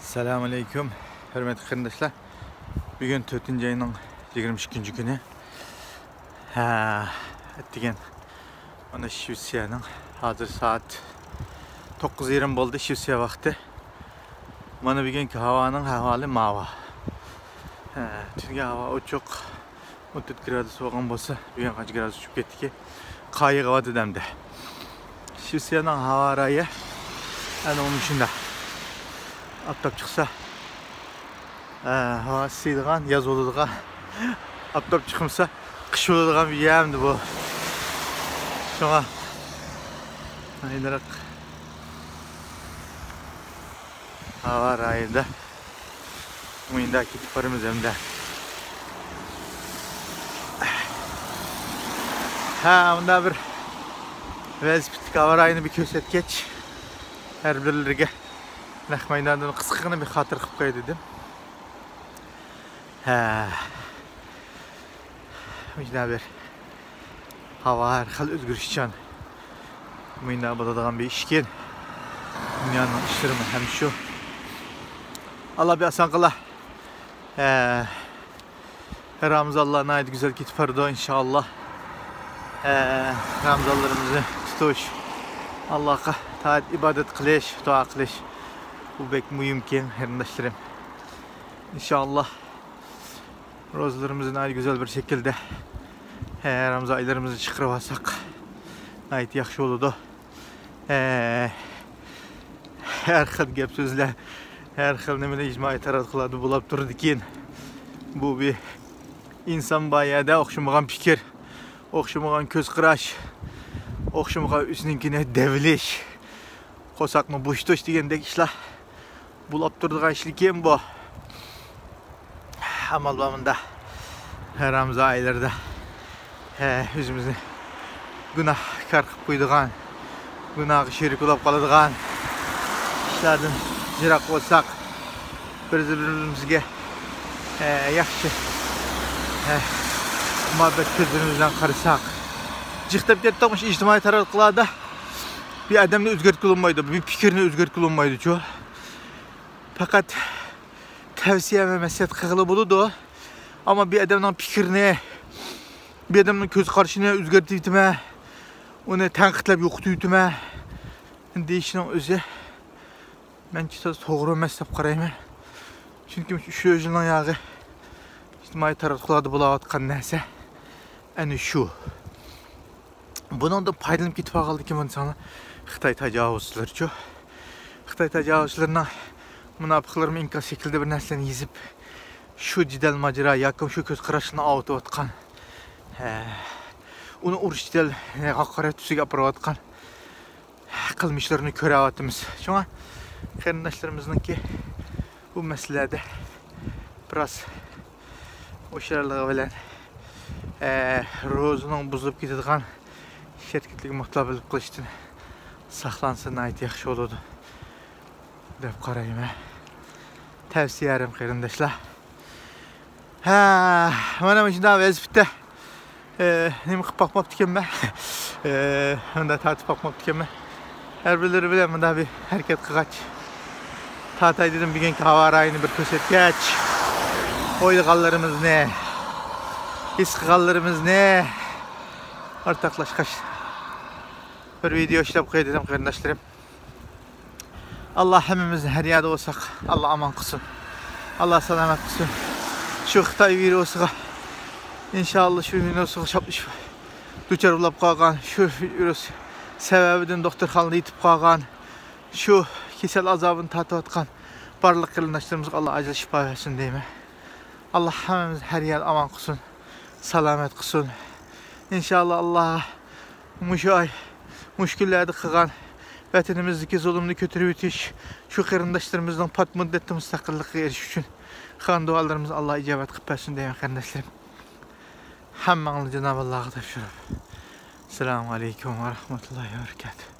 Selamünaleyküm, hürmetli arkadaşlar. Bugün 4. ayının 22. günü. Ettigen. Ona Şivsiyanın hazır saat 9:20 oldu Şivsiya vakti. Bana bugünkü havanın havalı mava. Çünkü hava o çok 34 gradus soğuğun bolsa, bugün kaç gradus uçup gitti ki kayı kavadı demde. Şivsiyanın hava arayı yani onun içinde. Aptap çıksa hava sıydıgan, yaz oludığan aptap çıkımsa kış oludığan bir yerimdi bu. Şuna aynarak hava arayında oyundaki tiparımız hem de bunda bir velosiped hava arayını bir köset geç her birilerine Nahmaydan'dan kısıkını bir hatır kıp koy dedim. Müjde bir hava her hal özgürüşçen. Müjde badadağın bir işken. Dünyanın işlerimi hem şu. Allah bir asan kıla. Ramazan Allah'ın ayet güzel kitpardı inşallah. Ramazanlarımızı tutuş. Allah'a taat ibadet kılış, dua kılış. Bu pek mühimken arkadaşlarım. İnşallah rozlarımızın ayı güzel bir şekilde Ramazan aylarımızı çıkarırsak ayet yaxşı oldu. Her xil gap sözler, her xil nemede icma tarat kıladı bulap durdu ki bu bir insan bayada oxşamagan fikir, oxşamagan köz qıraş, oxşamagan üstünkine devliş. Qosak mı boştoş degendek işler bulap durduğun işliken bu. Amal babında Ramazan aylarda özümüzü günah karkıp koyduğun, günah şerik olap kalıdığın işlerden jirak olsak birbirimizge yaxşı muhabbet közlerimizden karısak cıhtap getmiş ictimai taratlıqlarda bir adamını özgert kılınmaydı, bir fikrini özgert kılınmaydı çoğu. Fakat tavsiye ve mesliyat kıgılı buludu. Ama bir adamın fikrini, bir adamın köz karşına özgert etme, onu tenkitlep yoktu etme deyişinin özü ben çıtası doğru meslep karayım. Çünkü şu özünün yağı ictimai taratlıqlarda bulavatkan neyse yani şu. Bunun da paydalanıp gitip kaldı ki insana Xitay tecavüzçüleri çoğu. Xitay tecavüzçülerine münafıklarım inkas şekilde bir neslerini yizip şu cidel macera yakın şu köz kıraşını avutu atkan onu uruş cidel hakaret tüsüge apırı atkan kılmışlarını köre avatımız. Şuna kardeşlerimizin ki bu meselede biraz o şeylerle bilen rozunun buzulup gittiğin şirketlik muhtabılık kılıçtın saklansın ait yaxşı olurdu dep karayım tavsiye ederim kardeşler. Bana şimdi daha vazifette neyim bakmak diken ben onda tartıp bakmak diken ben her birileri bilen bunda bir hareket kıkaç tatay dedim bir günkü hava arayını bir köşet geç oyluğallarımız ne iskıgallarımız ne ortaklaşkaş bir video işlep koyacağım kardeşlerim. Allah hepimiz her yerde olsak Allah aman kılsın. Allah selamet kılsın. Şu Xitay virüsüne inşallah şu virüsüne çapmış duçar bulap kalgan şu virüs sebebiden doktorxanada yetip kalgan şu kesel azabını tatip atkan barlıq kardeşlerimize Allah acil şifa versin deyim. Allah hepimiz her yer aman kılsın. Selamet kılsın. İnşallah Allah muşu ay müşküllerdi kıgan vatanimizdeki zulümlü kötülüğü bitiş şu kardeşlerimizden pat müddetli müstakillik eriş için kan dualarımız Allah icabet kıpasın diye kardeşlerim. Hemen Cenab-ı Allah'a tefşirip. Selamun Aleyküm ve Rahmetullahi ve Berekatuhu.